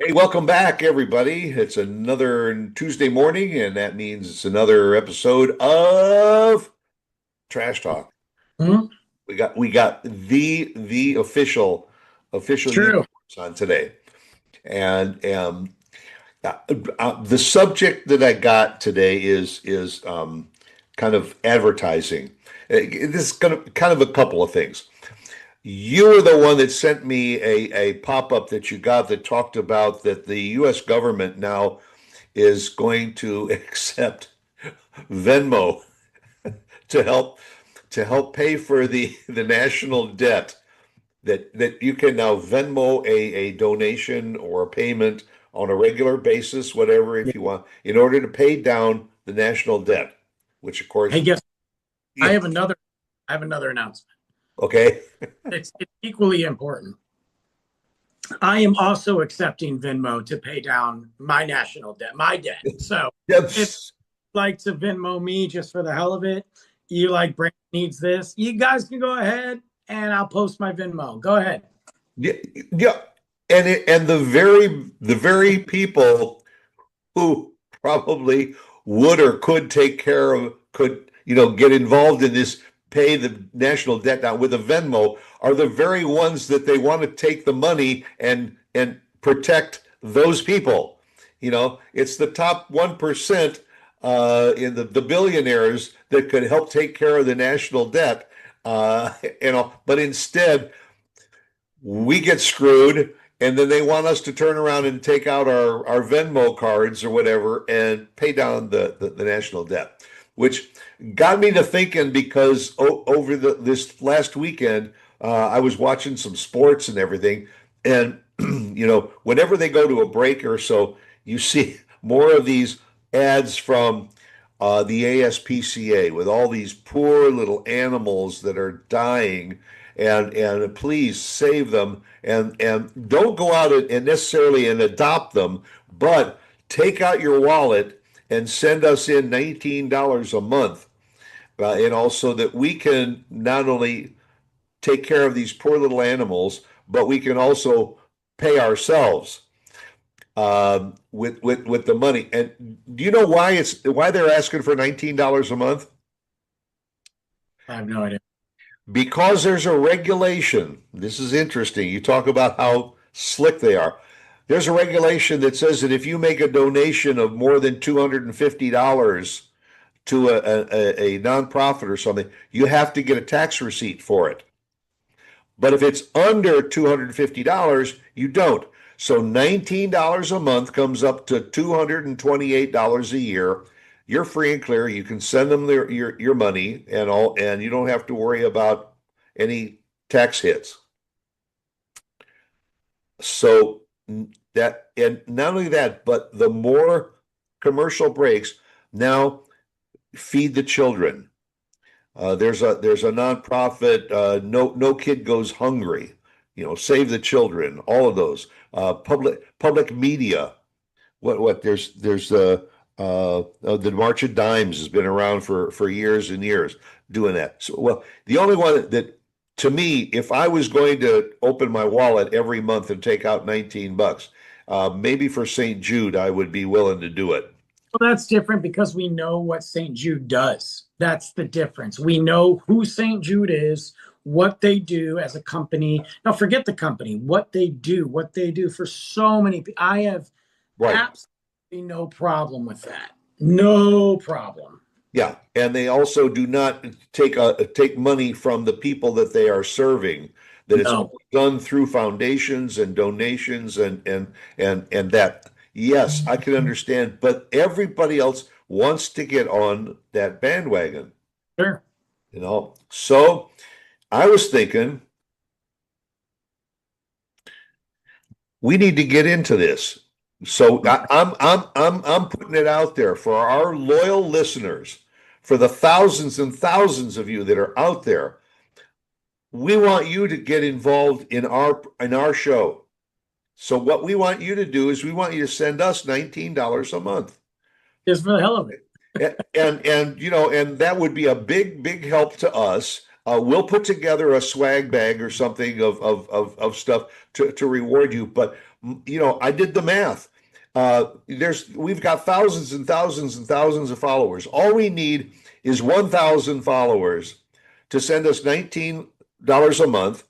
Hey, welcome back, everybody. It's another Tuesday morning, and that means it's another episode of Trash Talk. Hmm. We got the official True. uniforms on today, and uh, the subject that I got today is kind of advertising. This is kind of a couple of things. You were the one that sent me a pop-up that you got that talked about that the U.S. government now is going to accept Venmo to help pay for the national debt. That you can now Venmo a donation or a payment on a regular basis, whatever, Yeah. if you want, in order to pay down the national debt, which of Hey, course, guess I yeah, have another. I have another announcement. okay. It's equally important. I am also accepting Venmo to pay down my national debt, my debt. So Yep. if you'd like to Venmo me just for the hell of it, you like Brandon needs this, you guys can go ahead and I'll post my Venmo. Go ahead. Yeah, yeah. And the very people who probably would or could take care of, could, get involved in this, pay the national debt down with a Venmo, are the very ones that they want to take the money and protect those people. It's the top 1% in the billionaires that could help take care of the national debt. But instead, we get screwed, and then they want us to turn around and take out our Venmo cards or whatever and pay down the national debt, which got me to thinking because over this last weekend, I was watching some sports and everything, and whenever they go to a break or so, you see more of these ads from the ASPCA with all these poor little animals that are dying, and please save them, and don't go out and necessarily and adopt them, but take out your wallet and send us in $19 a month, and also that we can not only take care of these poor little animals, but we can also pay ourselves with the money. And do you know why they're asking for $19 a month? I have no idea. Because there's a regulation. This is interesting. You talk about how slick they are. There's a regulation that says that if you make a donation of more than $250 to a nonprofit or something, you have to get a tax receipt for it. But if it's under $250, you don't. So $19 a month comes up to $228 a year. You're free and clear. You can send them your money and all, and you don't have to worry about any tax hits. So that, and not only that, but the more commercial breaks, now feed the children. There's a nonprofit, no kid goes hungry. Save the children. All of those public media. What there's the March of Dimes has been around for years and years doing that. So, well, the only one that, to me, if I was going to open my wallet every month and take out $19, maybe for St. Jude, I would be willing to do it. Well, that's different because we know what St. Jude does. That's the difference. We know who St. Jude is, what they do as a company. Now, forget the company, what they do for so many people. I have Right. absolutely no problem with that. No problem. Yeah, and they also do not take money from the people that they are serving. That it's No. all done through foundations and donations and that. Yes, I can understand, but everybody else wants to get on that bandwagon, Sure. So I was thinking we need to get into this. So I'm putting it out there for our loyal listeners, for the thousands and thousands of you that are out there. We want you to get involved in our show. So what we want you to do is we want you to send us $19 a month. Just for the hell of it. And that would be a big help to us. We'll put together a swag bag or something of stuff to reward you. But I did the math. We've got thousands and thousands and thousands of followers. All we need is 1,000 followers to send us $19 a month.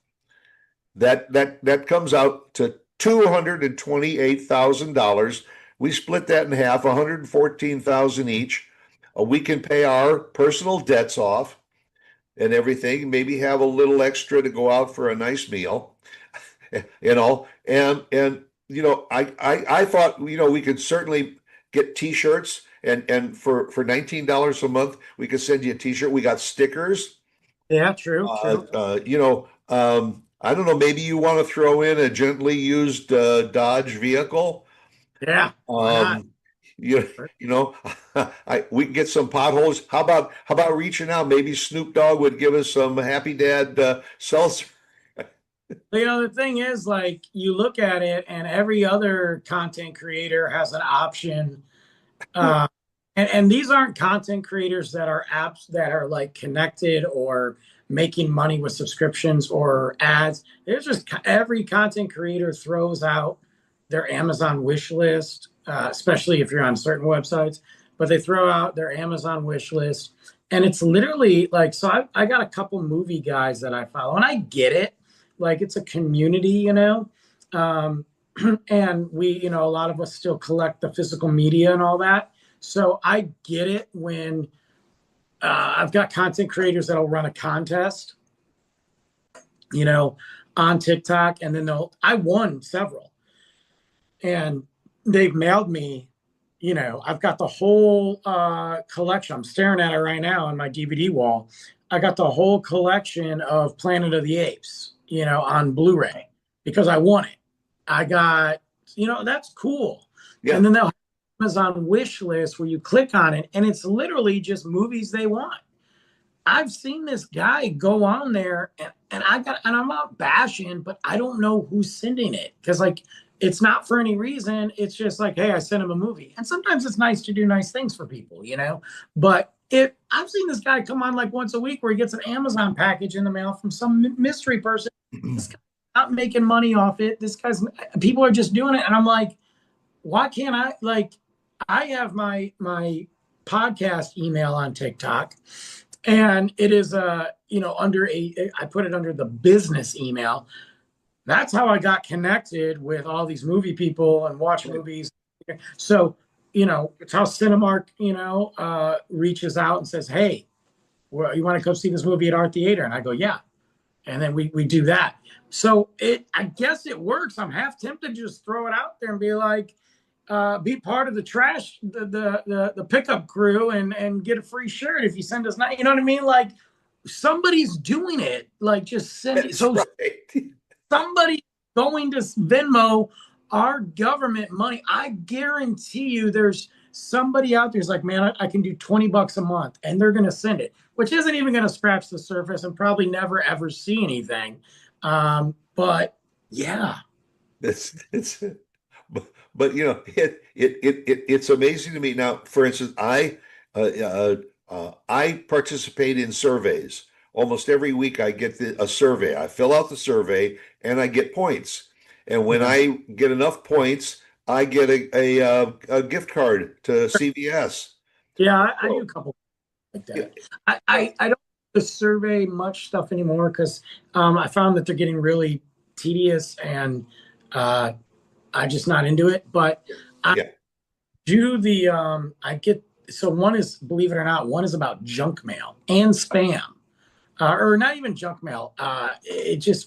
That comes out to $228,000. We split that in half, 114,000 each. We can pay our personal debts off and everything, maybe have a little extra to go out for a nice meal, I thought, we could certainly get t-shirts and for $19 a month, we could send you a t-shirt. We got stickers. Yeah, true, true. I don't know, maybe you want to throw in a gently used Dodge vehicle. Yeah, why not? Um, you, you know, we can get some potholes. How about reaching out? Maybe Snoop Dogg would give us some Happy Dad seltzer. The thing is, like, you look at it, and every other content creator has an option. Uh, and these aren't content creators that are apps that are like connected or making money with subscriptions or ads. There's just every content creator throws out their Amazon wish list, especially if you're on certain websites, but they throw out their Amazon wish list. And it's literally like, so I got a couple movie guys that I follow, and I get it. Like, it's a community. Um, and a lot of us still collect the physical media and all that. So I get it when I've got content creators that'll run a contest, on TikTok, and then I won several, and they've mailed me, I've got the whole collection. I'm staring at it right now on my DVD wall. I got the whole collection of Planet of the Apes, on Blu-ray because I won it. I got, that's cool. Yeah. And then they'll have Amazon wish list where you click on it, and it's literally just movies they want. I've seen this guy go on there, and I'm not bashing, but I don't know who's sending it because, like, it's not for any reason. It's just like, hey, I sent him a movie, and sometimes it's nice to do nice things for people, But I've seen this guy come on like once a week where he gets an Amazon package in the mail from some mystery person. This guy's not making money off it. People are just doing it, and I'm like, why can't I? Like, I have my podcast email on TikTok, and it is I put it under the business email. That's how I got connected with all these movie people and watch movies. So, it's how Cinemark, reaches out and says, hey, well, you want to come see this movie at our theater? And I go, yeah. And then we do that. So I guess it works. I'm half tempted to just throw it out there and be like, be part of the the pickup crew and get a free shirt if you send us. You know what I mean? Like, somebody's doing it. Like, just send it. So right. Somebody going to Venmo our government money. I guarantee you there's somebody out there's like, man, I can do $20 a month, and they're going to send it, which isn't even going to scratch the surface and probably never ever see anything. But yeah, it's but it's amazing to me now. For instance, I participate in surveys. Almost every week I get a survey. I fill out the survey and I get points. And when I get enough points, I get a gift card to CVS. Yeah, I do a couple like that. I don't do the survey much stuff anymore because I found that they're getting really tedious, and I'm just not into it. But I do so one is, believe it or not, one is about junk mail and spam. Or not even junk mail.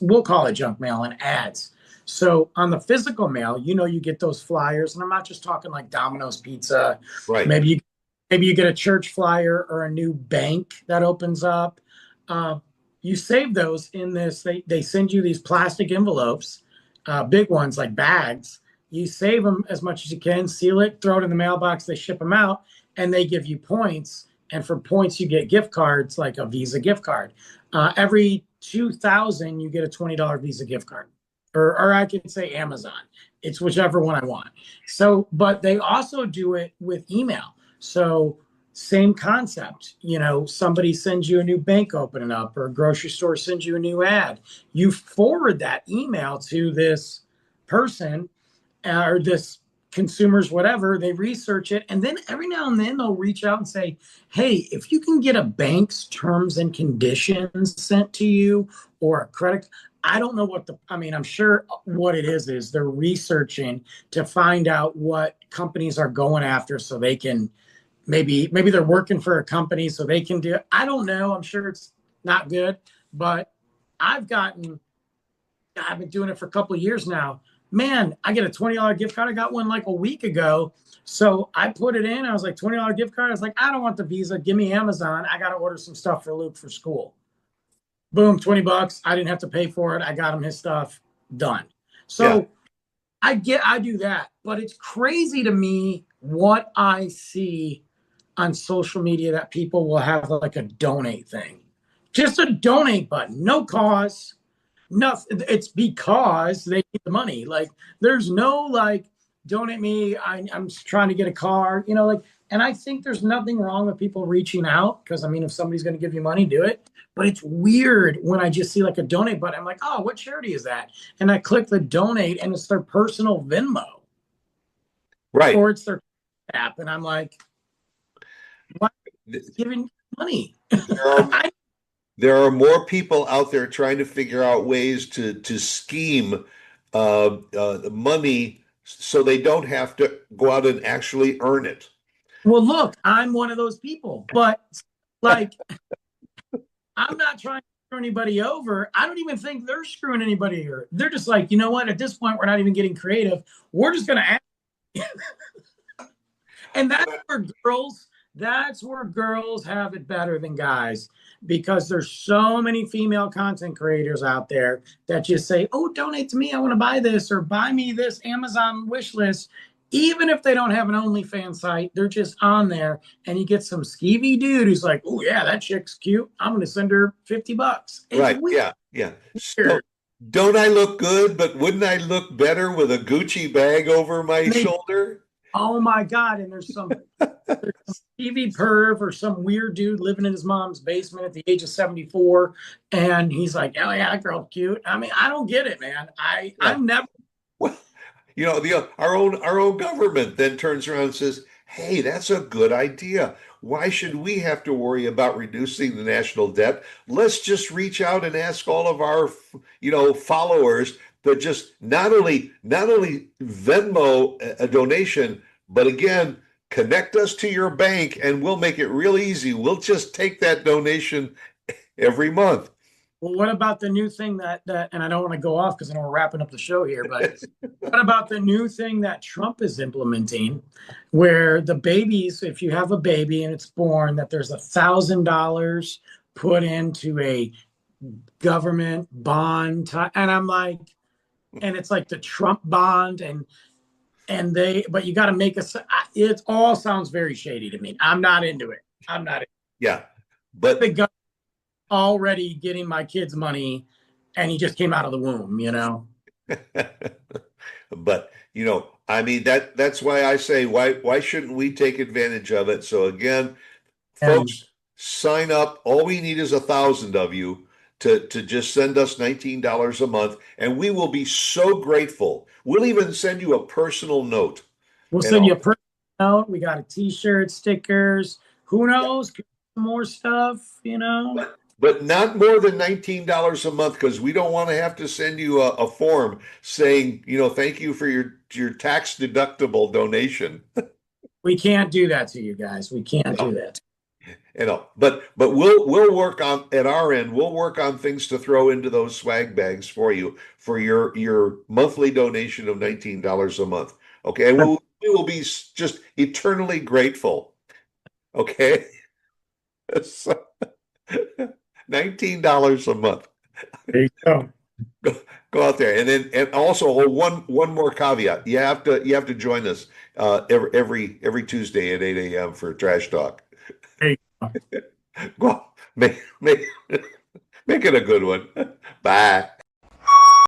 We'll call it junk mail and ads. So on the physical mail, you get those flyers, and I'm not just talking like Domino's Pizza. Right. Maybe you get a church flyer or a new bank that opens up. You save those in this. They send you these plastic envelopes, big ones like bags. You save them as much as you can, seal it, throw it in the mailbox. They ship them out, and they give you points. And for points, you get gift cards, like a Visa gift card. Every 2,000, you get a $20 Visa gift card. Or I could say Amazon. It's whichever one I want. So, but they also do it with email. So Same concept. Somebody sends you a new bank opening up, or a grocery store sends you a new ad. You forward that email to this person, or this consumers, whatever. They research it, and then every now and then they'll reach out and say, hey, if you can get a bank's terms and conditions sent to you, or a credit. I don't know I'm sure what it is they're researching to find out what companies are going after, so they can, maybe they're working for a company so they can do it. I don't know. I'm sure it's not good, but I've been doing it for a couple of years now. Man, I get a $20 gift card. I got one like a week ago. So I put it in. I was like, $20 gift card. I was like, I don't want the Visa. Give me Amazon. I got to order some stuff for Luke for school. Boom, $20. I didn't have to pay for it. I got him his stuff done. Yeah. So I do that. But it's crazy to me what I see on social media, that people will have like a donate thing. Just a donate button. No cause. Nothing. It's because they need the money. Like, there's no like, donate me. I'm trying to get a car. And I think there's nothing wrong with people reaching out, because if somebody's going to give you money, do it. But it's weird when I just see like a donate button. I'm like, oh, what charity is that? And I click the donate, and it's their personal Venmo, Right. or it's their app, and I'm like, why giving money? There are there are more people out there trying to figure out ways to scheme money so they don't have to go out and actually earn it. Well, look, I'm one of those people, but like, I'm not trying to screw anybody over. I don't even think they're screwing anybody over. They're just like, you know what? At this point, we're not even getting creative. We're just going to ask. And that's where girls have it better than guys, because there's so many female content creators out there that just say, oh, donate to me. I want to buy this, or buy me this Amazon wish list. Even if they don't have an OnlyFans site, they're just on there, and you get some skeevy dude who's like, oh yeah, that chick's cute. I'm going to send her $50. It's Right. weird. Yeah. Yeah. So, don't I look good? But wouldn't I look better with a Gucci bag over my shoulder? Oh my God. And there's some TV perv or some weird dude living in his mom's basement at the age of 74. And he's like, oh yeah, that girl's cute. I don't get it, man. Yeah. I'm never. Well, our own government then turns around and says, "Hey, that's a good idea. Why should we have to worry about reducing the national debt? Let's just reach out and ask all of our, followers to just not only Venmo a donation, but again, connect us to your bank, and we'll make it real easy. We'll just take that donation every month." Well, what about the new thing and I don't want to go off because I know we're wrapping up the show here, but what about the new thing that Trump is implementing, where the babies, if you have a baby and it's born, that there's $1,000 put into a government bond, and I'm like, and it's like the Trump bond, but you got to make it all sounds very shady to me. I'm not into it. I'm not. Yeah, but The government already getting my kid's money, and he just came out of the womb. but that's why I say, why shouldn't we take advantage of it? So again, And folks, sign up. All we need is 1,000 of you to just send us $19 a month, and we will be so grateful. We'll even send you a personal note. we'll And send you a all. personal note. We got a T-shirt, stickers. Who knows? More stuff. But not more than $19 a month, because we don't want to have to send you a form saying, thank you for your tax deductible donation. We can't do that to you guys. We can't do No. that. But we'll work on at our end. We'll work on things to throw into those swag bags for you for your monthly donation of $19 a month. Okay, and we will be just eternally grateful. Okay, so, $19 a month. There you go. Go out there, and also one more caveat. You have to join us every Tuesday at 8 a.m. for Trash Talk. There you go. Well, make it a good one. Bye.